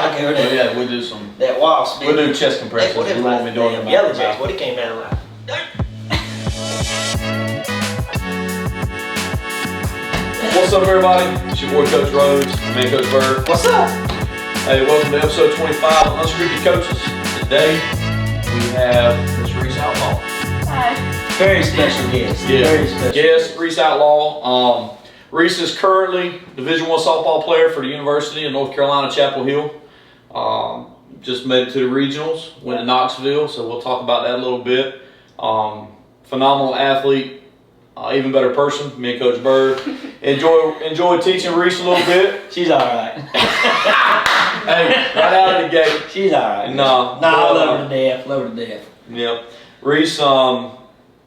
shotgun. Yeah, we'll do some. That wasp. We'll do chest compressions. We won't be doing them. Yellow jacket. What he came down like? What's up, everybody? It's your boy Coach Rhodes, my man Coach Bird. What's up? Hey, welcome to episode 25 of Unscripted Coaches. Today we have Miss Reece Outlaw. Hi. Very special guest. Yeah. Very special. Yes, Reece Outlaw. Reece is currently Division I softball player for the University of North Carolina, Chapel Hill. Just made it to the regionals, went to Knoxville, so we'll talk about that a little bit. Phenomenal athlete, even better person, me and Coach Bird. Enjoy teaching Reece a little bit. She's all right. Hey, right out of the gate. She's all right. No, I love her to death. Love her to death. Yep. Reece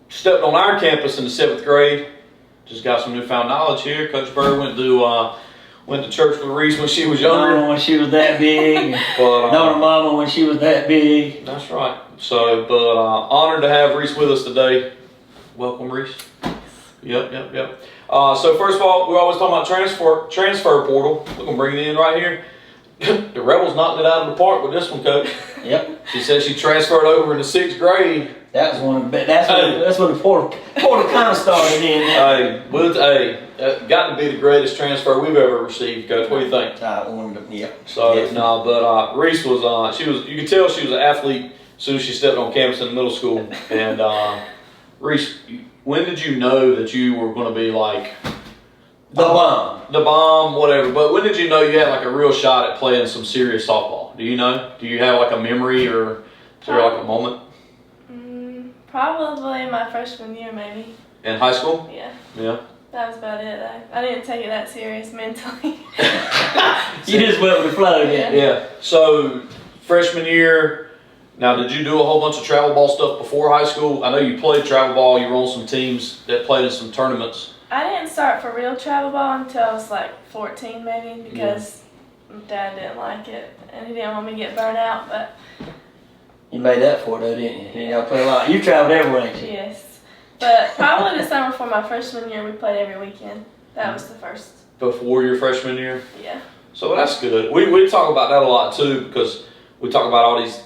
stepped on our campus in the 7th grade. Just got some newfound knowledge here. Coach Bird went to church with Reece when she was younger. Mama when she was that big. But Known her mama when she was that big. that's right. So, but honored to have Reece with us today. Welcome, Reece. Yep. So first of all, we're always talking about transfer portal. We're gonna bring it in right here. The Rebels knocked it out of the park with this one, Coach. Yep. She said she transferred over in the 6th grade. That was one of the best. That's when the portal kind of started in. Got to be the greatest transfer we've ever received, Coach. What do you think? Yep. So no, but Reece was you could tell she was an athlete as soon as she stepped on campus in middle school. And Reece, when did you know that you were going to be like the bomb, whatever? But when did you know you had like a real shot at playing some serious softball? Do you know? Do you have like a memory or is there like a moment? Probably my freshman year, maybe. In high school? Yeah. Yeah. That was about it. I didn't take it that serious mentally. You just went with the flow, didn't you? Yeah. So freshman year. Now, did you do a whole bunch of travel ball stuff before high school? I know you played travel ball. You were on some teams that played in some tournaments. I didn't start for real travel ball until I was like 14 maybe because Dad didn't like it and he didn't want me to get burnt out. But you made that for it, though, didn't you? You know, play a lot. You traveled everywhere, ain't you? yes. But probably the summer for my freshman year, we played every weekend. That was the first. Before your freshman year? Yeah. So that's good. We talk about that a lot too because we talk about all these,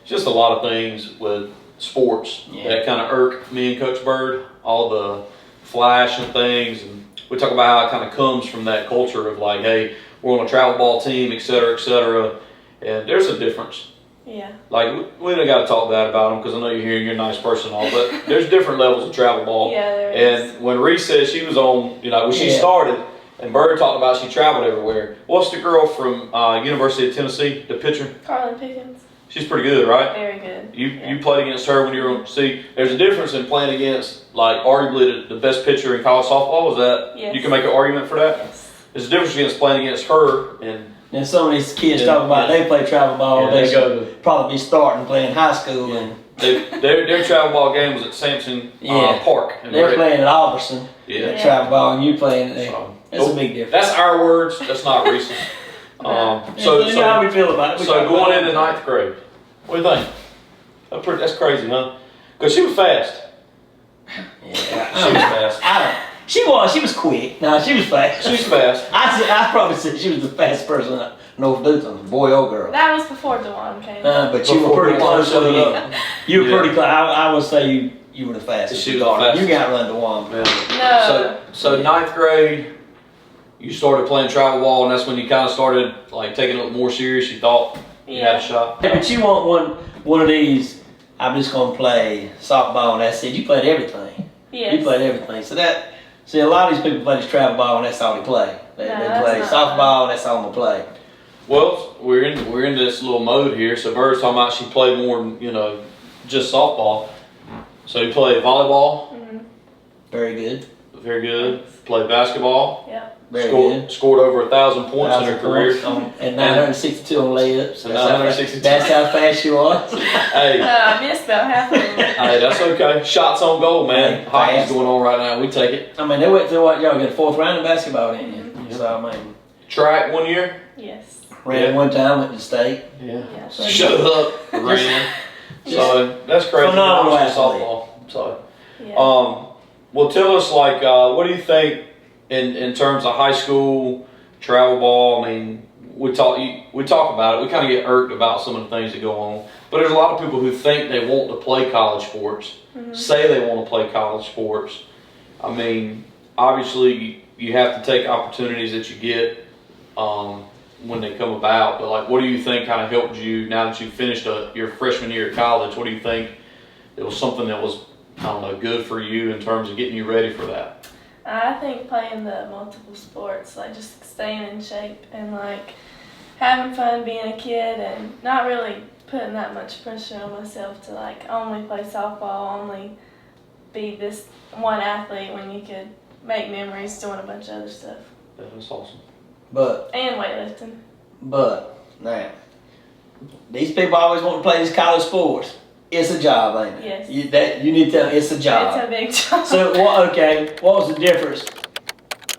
just a lot of things with sports that kind of irk me and Coach Bird, all the flash and things. And we talk about how it kind of comes from that culture of like, hey, we're on a travel ball team, et cetera, et cetera. And there's a difference. Yeah. Like, we don't got to talk bad about them because I know you're here and you're a nice person and all, but there's different levels of travel ball. Yeah, there is. And when Reece said she was on, when she started, and Bird talked about she traveled everywhere. What's the girl from University of Tennessee, the pitcher? Carlin Pickens. She's pretty good, right? Very good. You played against her when you were on. See, there's a difference in playing against, like, arguably the best pitcher in college softball. Is that you can make an argument for that? Yes. There's a difference against playing against her and some of these kids talking about they play travel ball. They should probably be starting playing high school and their travel ball game was at Sampson Park. They're playing at Albertson. Travel ball, and you playing at that's a big difference. That's our words. That's not recent. So you know how we feel about it. So going into 9th grade, what do you think? That's crazy, huh? Because she was fast. Yeah, she was fast. She was quick. No, she was fast. She was fast. I probably said she was the fastest person I know of Dutton, boy or girl. That was before DeJuan came. But you were pretty close to me. You were pretty close. I would say you were the fastest. She was the fastest. You got run DeJuan. No. So 9th grade, you started playing travel ball, and that's when you kind of started like taking it more serious. You thought you had a shot. Yeah, but you want one of these. I'm just gonna play softball, and that's it. You played everything. Yes. You played everything. See, a lot of these people play this travel ball, and that's all they play. They play softball, and that's all I'm gonna play. Well, we're in this little mode here. So Bird's talking about she played more than just softball. So you played volleyball. Mm-hmm. Very good. Very good. Played basketball. Yep. Very good. Scored over 1,000 points in her career. And 962 on layups. And 962. That's how fast you are. Hey. I missed about half of them. Hey, that's okay. Shots on goal, man. Hockey's going on right now. We take it. I mean, they went through y'all got a 4th round in basketball, didn't you? Mm-hmm. So I mean. Track 1 year. Yes. Ran one time, went to state. Yeah. Shut up. Ran. So that's crazy. Phenomenal softball. So, well, tell us what do you think in terms of high school travel ball? I mean, we talk about it. We kind of get irked about some of the things that go on. But there's a lot of people who think they want to play college sports, say they want to play college sports. I mean, obviously you have to take opportunities that you get when they come about. But like, what do you think kind of helped you now that you finished your freshman year at college? What do you think it was something that was, I don't know, good for you in terms of getting you ready for that? I think playing the multiple sports, like just staying in shape and like having fun being a kid and not really putting that much pressure on myself to like only play softball, only be this one athlete when you could make memories doing a bunch of other stuff. That's awesome. And weightlifting. But now, these people always want to play these college sports. It's a job, ain't it? Yes. You need to tell them it's a job. It's a big job. So, what was the difference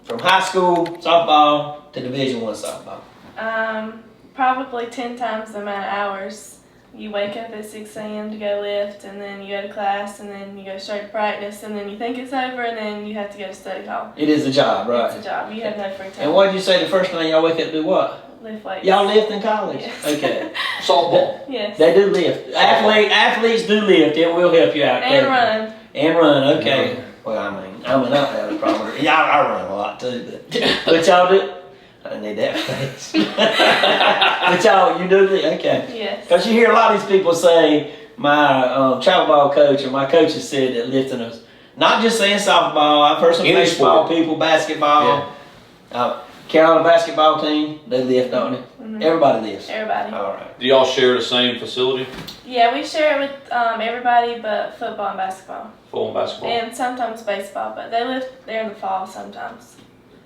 from high school softball to Division I softball? Probably 10 times the amount of hours. You wake up at 6 a.m. to go lift, and then you go to class, and then you go straight to practice, and then you think it's over, and then you have to go to study hall. It is a job, right? It's a job. You have no free time. And what did you say the first thing y'all wake up to do what? Lift weights. Y'all lift in college? Yes. Okay. Softball. Yes. They do lift. Athletes do lift. It will help you out. And run. And run, okay. Well, I don't have a problem with it. Yeah, I run a lot too, but y'all do. I don't need that face. But y'all, you do this? Okay. Yes. Because you hear a lot of these people say, my travel ball coach or my coaches said that lifting us, not just saying softball, I've heard some Any baseball sport. people, basketball, Carolina basketball team, they lift, don't they? Mm-hmm. Everybody lifts. Everybody. All right. Do y'all share the same facility? Yeah, we share it with everybody but football and basketball. Football and basketball? And sometimes baseball, but they lift there in the fall sometimes.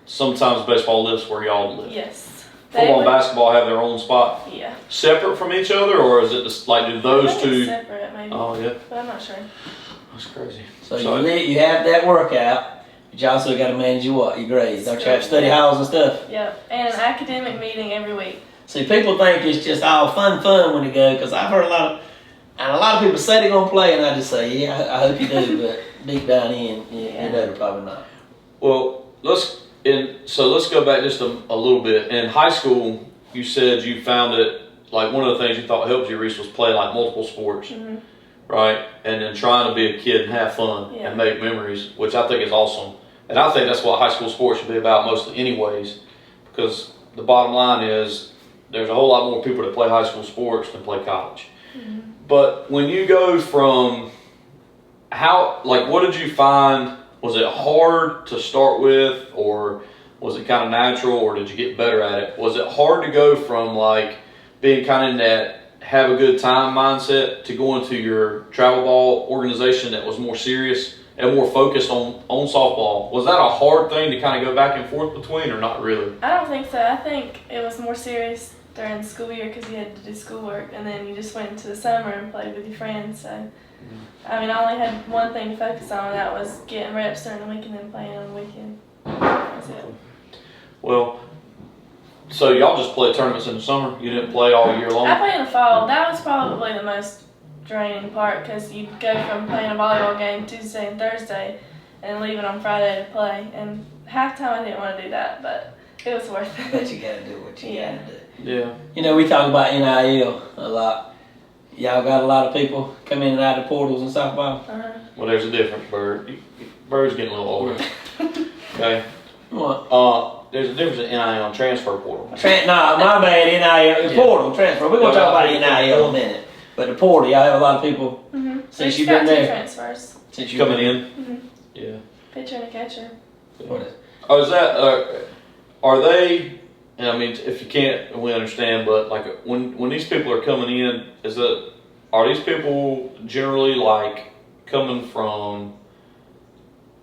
Sometimes baseball lifts where y'all live? Yes. Football and basketball have their own spot? Yeah. Separate from each other, or is it just like, do those I think two? it's separate, maybe. Oh, yeah. But I'm not sure. That's crazy. So you have that workout, but you also got to manage your grades. Don't you have study halls and stuff? Yep. And an academic meeting every week. See, people think it's just all fun when they go, because I've heard a lot of people say they're going to play, and I just say, yeah, I hope you do, but deep down in, you know they're probably not. Well, let's go back just a little bit. In high school, you said you found it, like one of the things you thought helped you, Reese, was playing like multiple sports, right? And then trying to be a kid and have fun and make memories, which I think is awesome. And I think that's what high school sports should be about mostly anyways, because the bottom line is there's a whole lot more people that play high school sports than play college. But when you go from what did you find? Was it hard to start with, or was it kind of natural, or did you get better at it? Was it hard to go from like being kind of in that have a good time mindset to go into your travel ball organization that was more serious and more focused on softball? Was that a hard thing to kind of go back and forth between, or not really? I don't think so. I think it was more serious during the school year because you had to do schoolwork, and then you just went into the summer and played with your friends. So, I mean, I only had one thing to focus on, and that was getting reps during the week and then playing on the weekend. That's it. Well, so y'all just play tournaments in the summer? You didn't play all year long? I played in the fall. That was probably the most draining part because you go from playing a volleyball game Tuesday and Thursday and leaving on Friday to play. And half the time I didn't want to do that, but it was worth it. But you got to do what you got to do. Yeah. You know, we talk about NIL a lot. Y'all got a lot of people come in and out of portals and softball. Well, there's a difference, Bird. Bird's getting a little older. Okay. What? There's a difference in NIL and transfer portal. My bad, NIL, portal, transfer. We're going to talk about NIL in a minute. But the portal, y'all have a lot of people since you've been there. Transfers. Since you've Coming been in? Yeah. Pitcher and a catcher. What is it? Oh, is that, are they, and I mean, if you can't, we understand, but like when these people are coming in, are these people generally like coming from,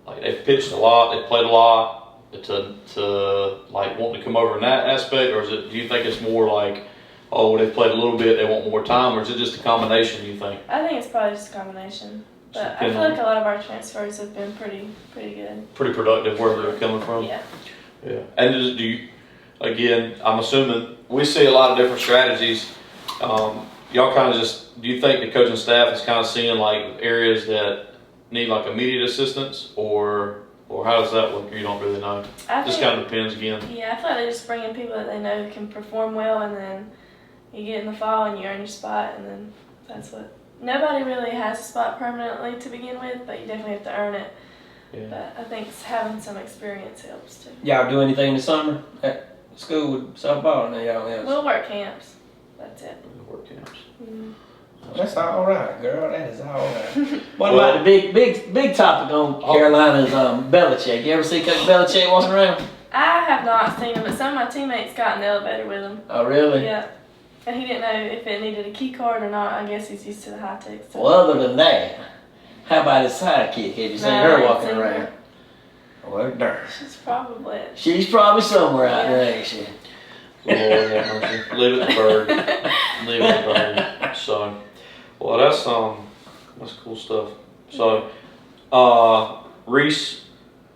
like they've pitched a lot, they've played a lot, to like wanting to come over in that aspect, or do you think it's more like, oh, they've played a little bit, they want more time, or is it just a combination, do you think? I think it's probably just a combination. But I feel like a lot of our transfers have been pretty good. Pretty productive wherever they're coming from? Yeah. Yeah. And do you, again, I'm assuming we see a lot of different strategies. Y'all kind of do you think the coaching staff is kind of seeing like areas that need like immediate assistance, or Or how does that look? You don't really know. Just kind of depends again. Yeah, I feel like they just bring in people that they know can perform well, and then you get in the fall and you earn your spot, and then that's what. Nobody really has a spot permanently to begin with, but you definitely have to earn it. Yeah. But I think having some experience helps too. Y'all do anything in the summer at school with softball? No, y'all else? We'll work camps. That's it. Work camps. Mm. That's all right, girl. That is all right. What about the big topic on Carolina's Belichick? You ever see Coach Belichick walking around? I have not seen him, but some of my teammates got in the elevator with him. Oh, really? Yeah. And he didn't know if it needed a key card or not. I guess he's used to the high tech stuff. Well, other than that, how about his sidekick? Have you seen her walking around? Well, darn. She's probably somewhere out there, ain't she? Lord have mercy. Leave it to Bird. Leave it to Bird. So, well, that's cool stuff. So, Reese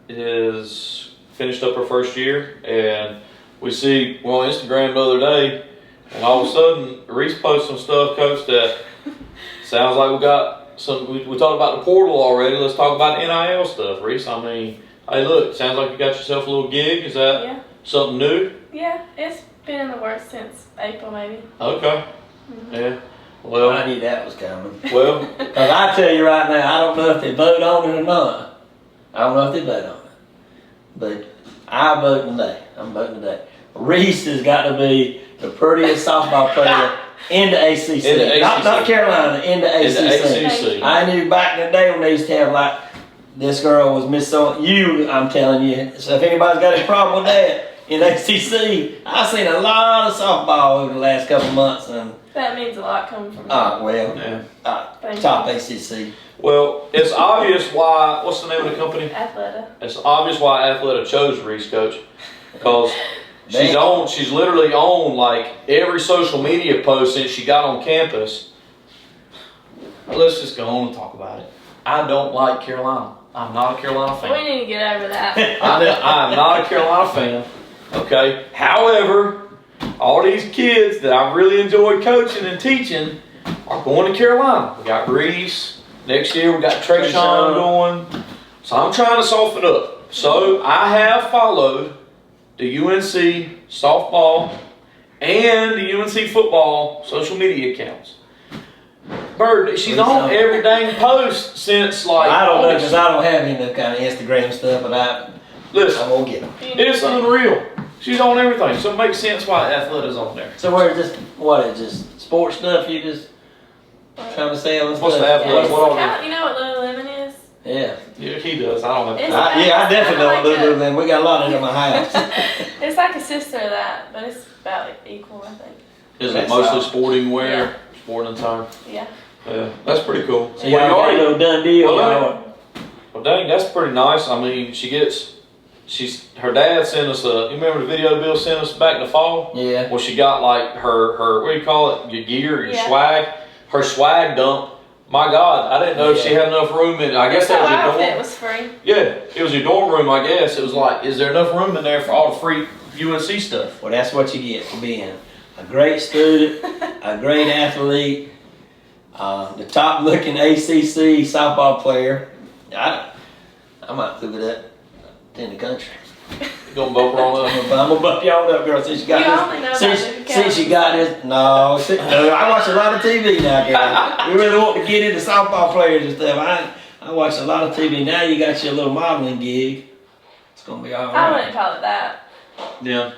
is finished up her first year, and we see on Instagram the other day, and all of a sudden Reese posts some stuff, Coach, that sounds like we got some. We talked about the portal already. Let's talk about NIL stuff, Reese. I mean, hey, look, sounds like you got yourself a little gig. Is that something new? Yeah, it's been in the works since April, maybe. Okay. Mm-hmm. Yeah. Well, I knew that was coming. Well, because I tell you right now, I don't know if they vote on it or not. I don't know if they vote on it, but I vote today. I'm voting today. Reese has got to be the prettiest softball player in the ACC. In the ACC. Not Carolina, in the ACC. In the ACC. I knew back in the day when they used to have like, this girl was Miss you, I'm telling you. So if anybody's got any problem with that in ACC, I've seen a lot of softball over the last couple of months. And that means a lot coming from top ACC. Well, it's obvious why, what's the name of the company? Athleta. It's obvious why Athleta chose Reese, Coach, because she's literally on like every social media post since she got on campus. Let's just go on and talk about it. I don't like Carolina. I'm not a Carolina fan. We need to get over that. I am not a Carolina fan. Okay. However, all these kids that I really enjoy coaching and teaching are going to Carolina. We got Reese. Next year we got Trayshawn going. So I'm trying to soften up. So I have followed the UNC softball and the UNC football social media accounts. Bird, she's on every dang post since like I don't know because I don't have any of that kind of Instagram stuff, but I'm gonna get them. It's unreal. She's on everything, so it makes sense why Athleta's on there. So where is this? What is just sports stuff? You just trying to sell and What's the stuff? Athleta? You know what Lululemon is? Yeah. Yeah, he does. I don't know. I definitely know what Lululemon. We got a lot of it in my house. It's like a sister of that, but it's about equal, I think. Is it mostly sporting wear, sporting attire? Yeah. Yeah, that's pretty cool. So you already know done deal. Well, dang, that's pretty nice. I mean, her dad sent us you remember the video Bill sent us back in the fall? Yeah. Well, she got like her what do you call it? Your gear, your swag. Her swag dump. My God, I didn't know if she had enough room in it. I guess that was your dorm. It was free. Yeah, it was your dorm room, I guess. It was like, is there enough room in there for all the free UNC stuff? Well, that's what you get for being a great student, a great athlete, the top looking ACC softball player. I might move it up in the country. You gonna bump her on up? I'm gonna bump y'all up, girl. Since you got this. Since you got this. No, I watch a lot of TV now, girl. We really want to get into softball players and stuff. I watch a lot of TV. Now you got your little modeling gig. It's gonna be all right. I wouldn't call it that. Yeah.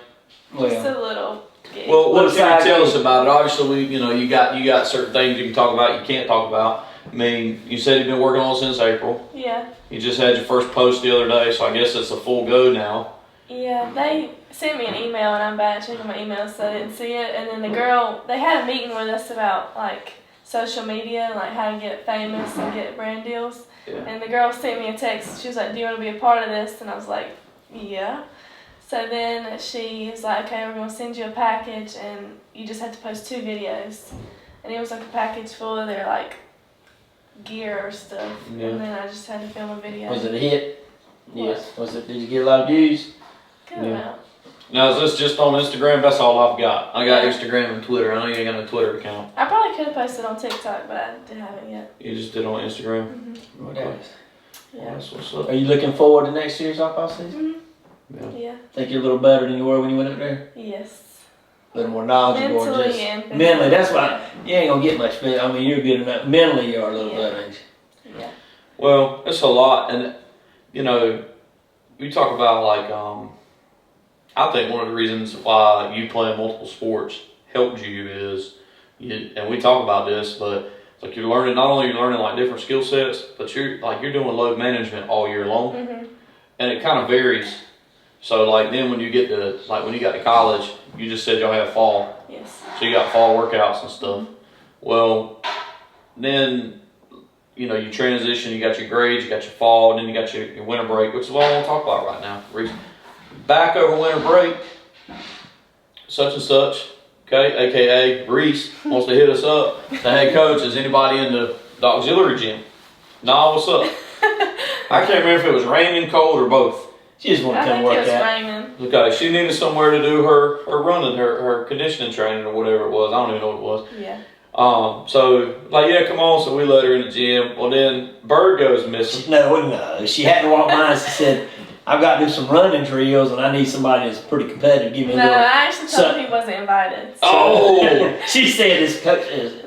Just a little gig. Well, what can you tell us about it? Obviously, you got certain things you can talk about, you can't talk about. I mean, you said you've been working on it since April. Yeah. You just had your first post the other day, so I guess it's a full go now. Yeah, they sent me an email and I'm bad at checking my emails, so I didn't see it. And then the girl, they had a meeting with us about like social media and like how to get famous and get brand deals. Yeah. And the girl sent me a text. She was like, "Do you want to be a part of this?" And I was like, "Yeah." So then she was like, "Okay, we're gonna send you a package, and you just have to post 2 videos." And it was like a package full of their like gear or stuff. Yeah. And then I just had to film a video. Was it a hit? Yes. Was it? Did you get a lot of views? Good amount. Now, is this just on Instagram? That's all I've got. I got Instagram and Twitter. I know you ain't got no Twitter account. I probably could have posted on TikTok, but I haven't yet. You just did it on Instagram? Mm-hmm. Okay. Yeah. That's what's up. Are you looking forward to next year's softball season? Yeah. Think you're a little better than you were when you went up there? Yes. A little more knowledgeable. Mentally and physically. Mentally, that's why you ain't gonna get much better. I mean, you're good enough. Mentally, you are a little better, ain't you? Yeah. Well, it's a lot, and you know, you talk about like I think one of the reasons why you playing multiple sports helped you is, and we talk about this, but it's like you're learning. Not only you're learning like different skill sets, but you're doing load management all year long, and it kind of varies. So like then when you get to when you got to college, you just said y'all have fall. Yes. So you got fall workouts and stuff. Well, then you transition. You got your grades, you got your fall, and then you got your winter break, which is what I want to talk about right now. Reese. Back over winter break, such and such, okay, aka Reese wants to hit us up. The head coach, is anybody in the auxiliary gym? Nah, what's up? I can't remember if it was raining, cold, or both. She just want to come work out. I think it was raining. Okay, she needed somewhere to do her running, her conditioning training or whatever it was. I don't even know what it was. Yeah. So yeah, come on. So we let her in the gym. Well, then Bird goes missing. No. She had to walk by and she said, I've got to do some running drills and I need somebody that's pretty competitive. Give me a little. No, I actually told him he wasn't invited. So. Oh! She said this coach is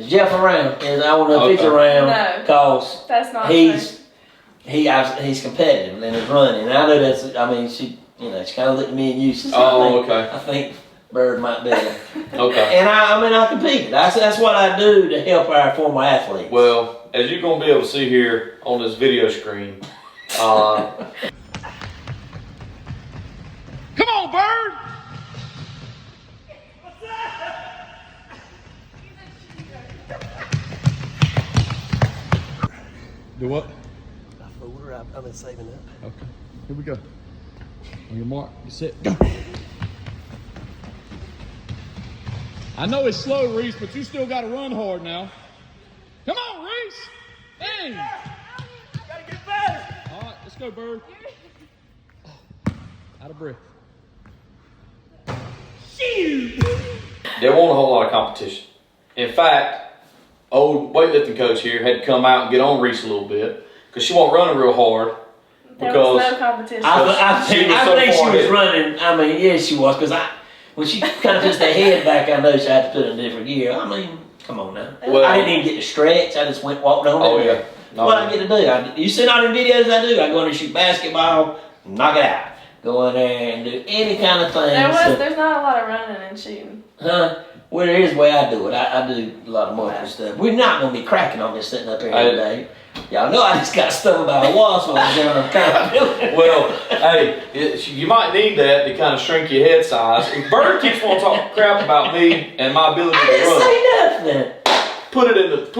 Jeff around. And I don't know if he's around. No. Because that's not he's competitive in his running. And I know that's, I mean, she kind of looked at me and you. She said, I think Bird might be there. Okay. And I competed. That's what I do to help our former athletes. Well, as you're going to be able to see here on this video screen, come on, Bird! Do what? I've been saving up. Okay, here we go. On your mark, you set, go. I know it's slow, Reese, but you still got to run hard now. Come on, Reese! Hey! Gotta get better. All right, let's go, Bird. Out of breath. There wasn't a whole lot of competition. In fact, old weightlifting coach here had to come out and get on Reese a little bit because she wasn't running real hard. There was no competition. I think she was running. I mean, yes, she was because when she kind of puts that head back, I know she had to put it in a different gear. I mean, come on now. Well, I didn't even get to stretch. I just walked on. Oh yeah. What I get to do? You see all the videos I do. I go in there and shoot basketball, knock it out. Go in there and do any kind of thing. There's not a lot of running and shooting. Huh? Well, here's the way I do it. I do a lot of multiple stuff. We're not going to be cracking on this sitting up here today. Y'all know I just got stung by a wasp when I was down on the Well, hey, you might need that to kind of shrink your head size. If Bird keeps on talking crap about me and my ability to run, I didn't say nothing. put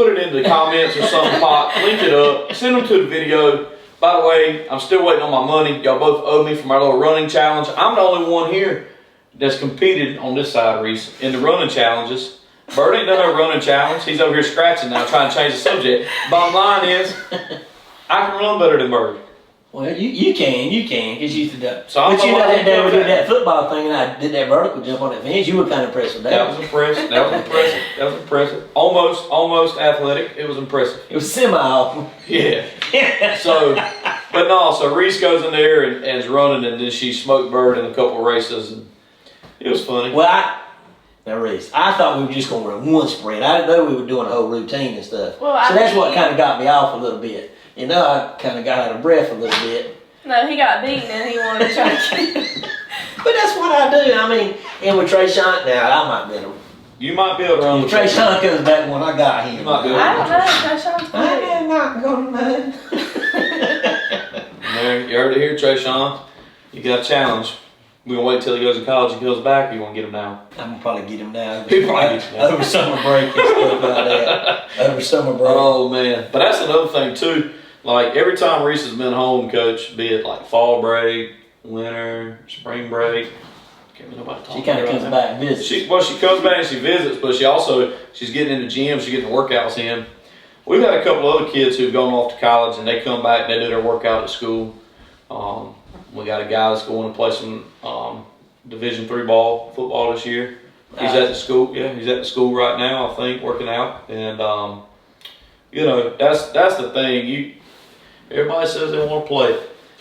it in the comments or something, Pop. Link it up. Send them to the video. By the way, I'm still waiting on my money. Y'all both owe me for my little running challenge. I'm the only one here that's competed on this side, Reese, in the running challenges. Bird ain't done no running challenge. He's over here scratching now, trying to change the subject. Bottom line is, I can run better than Bird. Well, you can, because you did that. So but you know that day we did that football thing and I did that vertical jump on that fence, you were kind of impressed with that. That was impressive. That was impressive. Almost athletic. It was impressive. It was semi. Yeah. So Reese goes in there and is running, and then she smoked Bird in a couple of races, and it was funny. Well, now Reese, I thought we were just going to run one sprint. I didn't know we were doing a whole routine and stuff. Well, so that's what kind of got me off a little bit. I kind of got out of breath a little bit. No, he got beaten and he wanted to try to keep. But that's what I do. I mean, and with Trayshawn, now I might be able to. You might be able to run with Trayshawn comes back when I got him. You might be able I don't know. Trayshawn's I am not going to know. You heard it here, Trayshawn. You got a challenge. We're going to wait till he goes to college and goes back, or you want to get him now? I'm going to probably get him now. Over summer break and stuff like that. Over summer break. Oh, man. But that's another thing, too. Like, every time Reese has been home, Coach, be it like fall break, winter, spring break, can't be nobody talking. She kind of comes back and visits. She comes back and she visits, but she's getting in the gym, she's getting the workouts in. We've had a couple other kids who've gone off to college and they come back and they do their workout at school. We got a guy that's going to play some Division III football this year. He's at the school. Yeah, he's at the school right now, I think, working out. And that's the thing. Everybody says they want to play.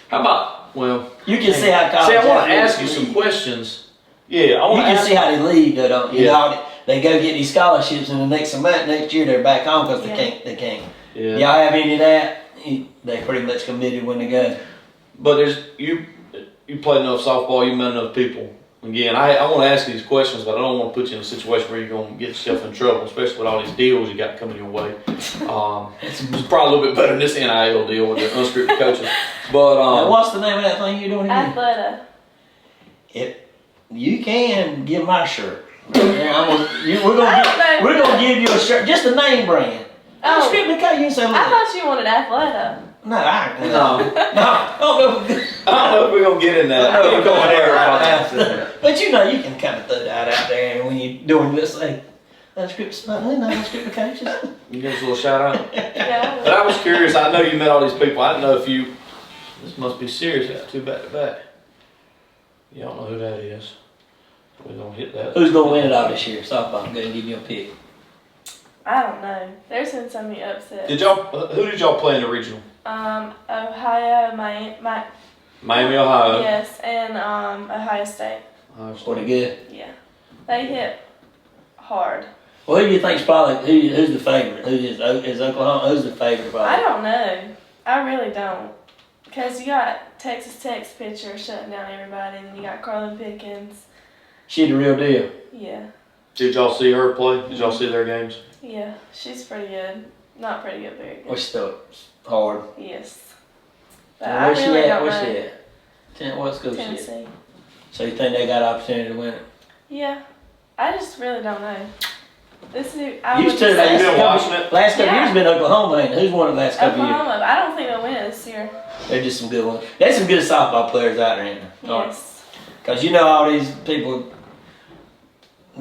How about, well... You can see how college... See, I want to ask you some questions. Yeah, I want to ask you. You can see how they leave, though, don't you? You know, they go get these scholarships, and the next year they're back home because they can't. Yeah. Y'all have any of that? They pretty much committed when they go. But you play enough softball, you met enough people. Again, I want to ask you these questions, but I don't want to put you in a situation where you're going to get yourself in trouble, especially with all these deals you got coming your way. It's probably a little bit better than this NIL deal with the unscripted coaches. But now what's the name of that thing you're doing again? Athleta. You can give my shirt. We're gonna give you a shirt, just a name brand. Unscripted coach, you can say. I thought you wanted Athleta. No. I don't know if we're going to get in that. But you know, you can kind of throw that out there, and when you're doing this, like, unscripted coaches. You give us a little shout out? Yeah. But I was curious, I know you met all these people. I didn't know if this must be serious, got 2 back to back. You don't know who that is. We're going to hit that. Who's going to win it all this year? Softball, I'm going to give you a pick. I don't know. There's been so many upsets. Who did y'all play in the regional? Ohio, Miami, Ohio. Yes, and Ohio State. Pretty good. Yeah, they hit hard. Well, who do you think's probably who's the favorite? Is Oklahoma? Who's the favorite? Probably? I don't know. I really don't. Because you got Texas Tech's pitcher shutting down everybody, and then you got Carlin Pickens. She the real deal. Yeah. Did y'all see her play? Did y'all see their games? Yeah, she's pretty good. Not pretty good, very good. What's still hard? Yes. But I really don't know. Where's she at? What school is she at? Tennessee. So you think they got an opportunity to win it? Yeah. I just really don't know. Last couple years been Oklahoma, ain't it? Who's won the last couple years? Oklahoma. I don't think they'll win it this year. They're just some good ones. There's some good softball players out there, ain't there? Yes. Because you know all these people,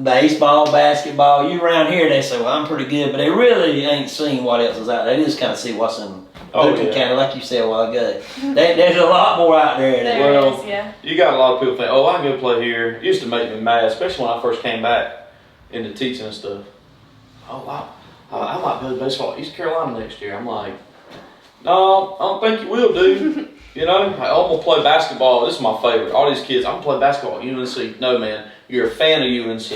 baseball, basketball, you around here, they say, well, I'm pretty good, but they really ain't seen what else is out there. They just kind of see what's in Booking County, like you said a while ago. There's a lot more out there. You got a lot of people think, oh, I can go play here. It used to make me mad, especially when I first came back into teaching and stuff. Oh, wow. I might go to baseball at East Carolina next year. I'm like, no, I don't think you will, dude. You know, I'm going to play basketball. This is my favorite. All these kids, I'm going to play basketball at UNC. No, man, you're a fan of UNC,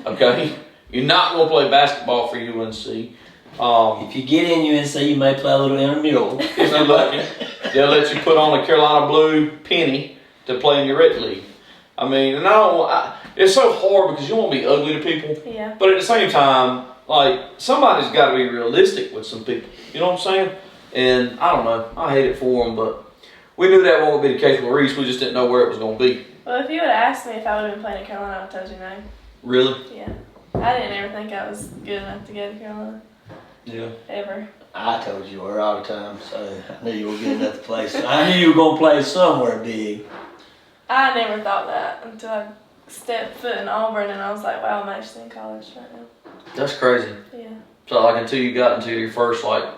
okay? You're not going to play basketball for UNC. If you get in UNC, you may play a little intramural. If you're lucky. They'll let you put on a Carolina blue penny to play in your rec league. I mean, and it's so hard because you want to be ugly to people. Yeah. But at the same time, like, somebody's got to be realistic with some people. You know what I'm saying? And I don't know. I hate it for them, but we knew that won't be the case with Reese. We just didn't know where it was going to be. Well, if you would have asked me if I would have been playing at Carolina, I would have told you no. Really? Yeah. I didn't ever think I was good enough to go to Carolina. Yeah. Ever. I told you were all the time, so I knew you were good enough to play. I knew you were going to play somewhere big. I never thought that until I stepped foot in Auburn, and I was like, wow, I'm actually in college right now. That's crazy. Yeah. So, like, until you got into your first, like,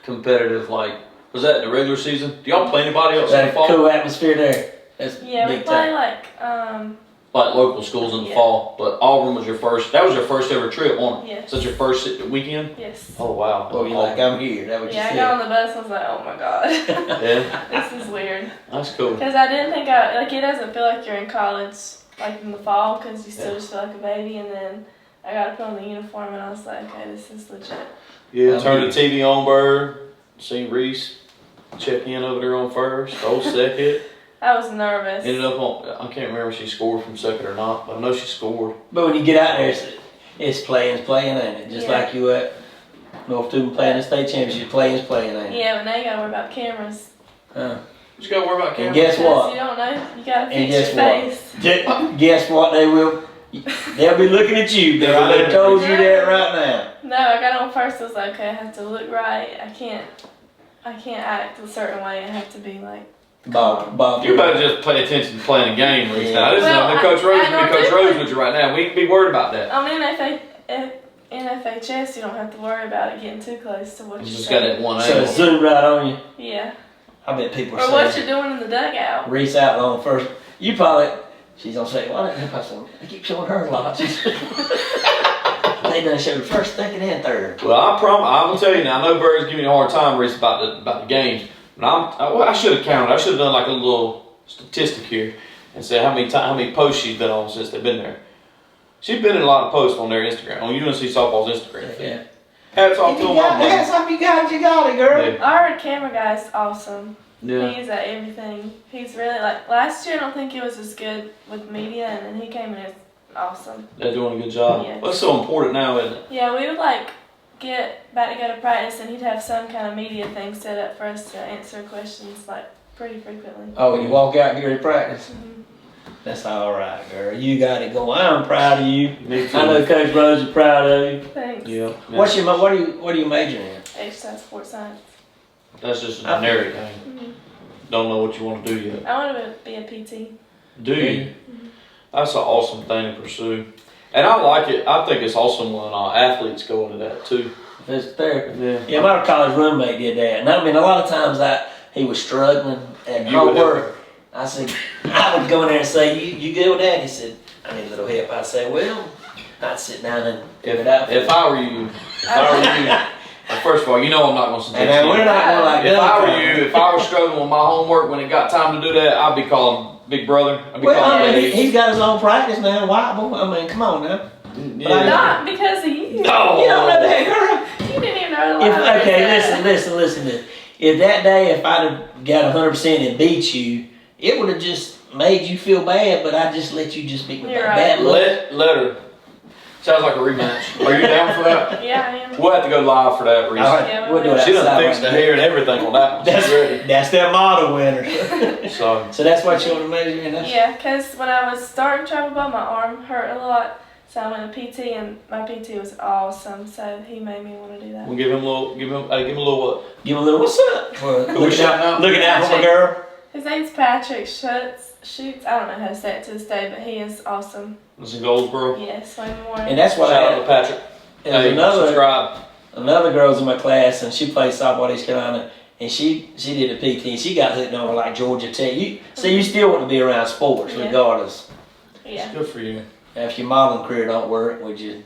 competitive, like, was that the regular season? Do y'all play anybody else in the fall? Cool atmosphere there. That's yeah, big we play time. Like local schools in the fall, but Auburn was your first. That was your first ever trip, wasn't it? Yes. So that's your first weekend. Yes. Oh wow. Oh, you're like, I'm here. That what you said? I got on the bus. I was like, oh my god. Yeah. This is weird. That's cool. Because I didn't think it doesn't feel like you're in college like in the fall because you still just feel like a baby, and then I got to put on the uniform and I was like, okay, this is legit. Yeah. Turn the TV on, bird. See Reese check in over there on first. Oh, second. I was nervous. Ended up on, I can't remember if she scored from second or not, but I know she scored. But when you get out there, it's playing, ain't it? Just like you at North Tubman playing the state championship, playing, ain't it? Yeah, but now you gotta worry about cameras. You just gotta worry about cameras. And guess what? You don't know. You gotta fix your face. Guess what? They'll be looking at you. I told you that right now. No, I got on first. I was like, okay, I have to look right. I can't act a certain way. I have to be like. Bob. You better just pay attention to playing the game, Reese. Now, this is Coach Rose can be Coach Rose with you right now. We ain't be worried about that. I mean, in FHS, you don't have to worry about it getting too close to what you're just got that one angle. So it's zoomed right on you. Yeah. I bet people are saying. Or what you're doing in the dugout. Reese Outlaw on first. You probably, she's going to say, well, I keep showing her a lot. They they done showed the first, second, and third. Well, I'm gonna tell you now. I know Bird's giving you a hard time, Reese, about the games, but I should have counted. I should have done like a little statistic here and said how many posts she's been on since they've been there. She's been in a lot of posts on their Instagram, on UNC softball's Instagram feed. Yeah. Hats off to them. Hats off, you got it, girl. Yeah. Our camera guy's awesome. Yeah. He's at everything. He's really like last year. I don't think he was as good with media, and then he came in as awesome. They're doing a good job. Yes. Well, it's so important now, isn't it? Yeah, we would like get back to go to practice, and he'd have some kind of media thing set up for us to answer questions like pretty frequently. Oh, when you walk out and get ready to practice? Mm-hmm. That's all right, girl. You got it going. I'm proud of you. Me too. I know Coach Rose is proud of you. Thanks. Yeah. What are you majoring in? Exercise sports science. That's just a generic thing. Mm-hmm. Don't know what you want to do yet. I want to be a PT. Do you? Mm-hmm. That's an awesome thing to pursue. And I like it. I think it's awesome when athletes go into that too. Physical therapy. Yeah. Yeah, my college roommate did that. And I mean, a lot of times he was struggling at homework. I said, I would go in there and say, you good with that? He said, I need a little help. I said, well, I'd sit down and figure it out. If I were you, first of all, you know I'm not going to suggest and we're not going like if I were you, if I was struggling with my homework when it got time to do that, I'd be calling Big Brother. He's got his own practice now. Why? I mean, come on now. Yeah. Not because of you. No. You don't know that, girl. You didn't even know the Okay, listen. If that day, if I'd have got 100% and beat you, it would have just made you feel bad, but I just let you just beat me. You're Bad right. luck. Let her. Sounds like a rematch. Are you down for that? Yeah, I am. We'll have to go live for that, Reese. All right, Yeah, we'll do it. She done outside fixed the right hair and everything on that one. She's ready. That's their model winner. So that's what you want to measure in? Yeah, because when I was starting travel ball, my arm hurt a lot. So I went to PT, and my PT was awesome. So he made me want to do that. we'll give him a little what? Give him a little what's up. Looking out for my girl. His name's Patrick Shoots. I don't know how to say it to this day, but he is awesome. It's in Goldsboro. Yes, way more. And that's what Shout out to Patrick. Hey, subscribe. Another girl's in my class, and she plays softball at East Carolina, and she did a PT, and she got hooked on like Georgia Tech. You still want to be around sports regardless. Yeah. It's good for you. If your modeling career don't work, would you?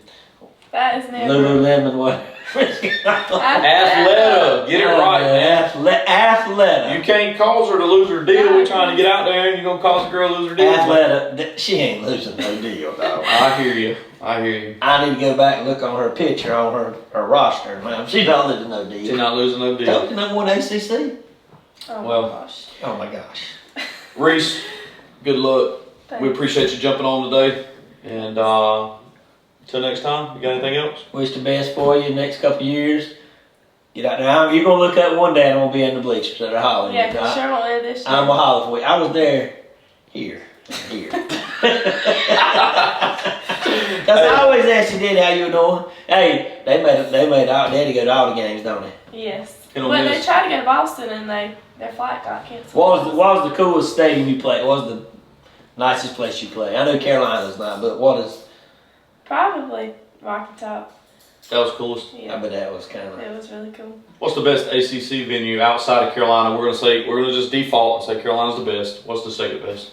That is never. Lululemon, what? Athleta. Get it right, man. Athleta. You can't cause her to lose her deal. We're trying to get out there, and you're going to cause a girl to lose her deal. Athleta. She ain't losing no deal, dog. I hear you. I need to go back and look on her picture on her roster, man. She's not losing no deal. She's not losing no deal. Coach number one ACC. Oh my gosh. Oh my gosh. Reese, good luck. Thanks. We appreciate you jumping on today. And until next time, you got anything else? Wish the best for you next couple of years. Get out there. You're going to look up one day and I'm going to be in the bleachers that are hollering. Yeah, for sure won't live this year. I'm going to holler for you. I was there. Here. Because I always asked you, Daddy, how you doing? Hey, they made our Daddy go to all the games, don't they? Yes. It'll Well, they miss. tried to go to Boston and their flight got canceled. What was the coolest stadium you played? What was the nicest place you played? I know Carolina's not, but what is? Probably Rocky Top. That was coolest. Yeah. I bet that was kind of. It was really cool. What's the best ACC venue outside of Carolina? We're gonna just default and say Carolina's the best. What's the second best?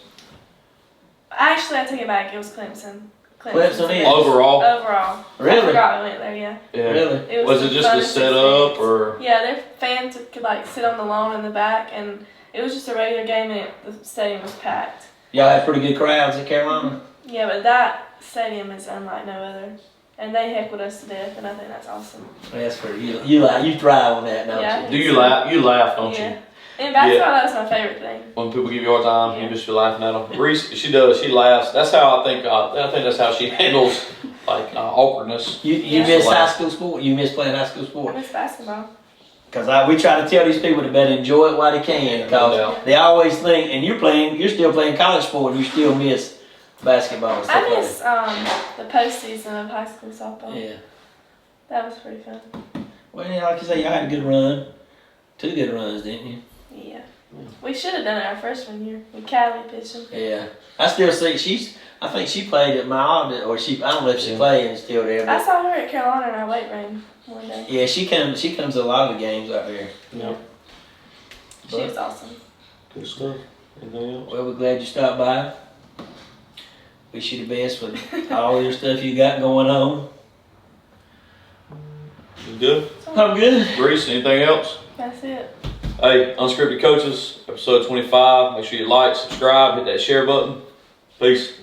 Actually, I take it back. It was Clemson. Clemson is. Overall? Overall. Really? I forgot we went there, yeah. Yeah. Really? Was it just the setup or? Yeah, their fans could like sit on the lawn in the back, and it was just a regular game, and the stadium was packed. Y'all had pretty good crowds at Carolina? Yeah, but that stadium is unlike no other. And they heckled us to death, and I think that's awesome. That's for you. You thrive on that, don't Yeah. you? Do you laugh? You laugh, don't Yeah. you? In basketball, that was my favorite thing. When people give you a hard time, Yeah. you just be laughing at them. Reese, she does. She laughs. That's how I think. I think that's how she handles like awkwardness. You Yeah. miss high school sport? You miss playing high school I sport? miss basketball. Because we try to tell these people to better enjoy it while they can. No Because doubt. they always think, and you're still playing college sport, and you still miss basketball and stuff I like miss the postseason of high school softball. that. Yeah. That was pretty fun. Well, yeah, like you say, you had a good run. 2 good runs, didn't you? Yeah. We should have done it our freshman year with Callie pitching. Yeah. I still see I think she played at my audit, or I don't know if she played and still there. I But saw her at Carolina in our weight room one day. yeah, she comes to a lot of the games out there. Yeah. She was awesome. Good stuff. Anything else? Well, we're glad you stopped by. Wish you the best with all your stuff you got going on. Good? I'm good. Reese, anything else? That's it. Hey, Unscripted Coaches, episode 25. Make sure you like, subscribe, hit that share button. Peace.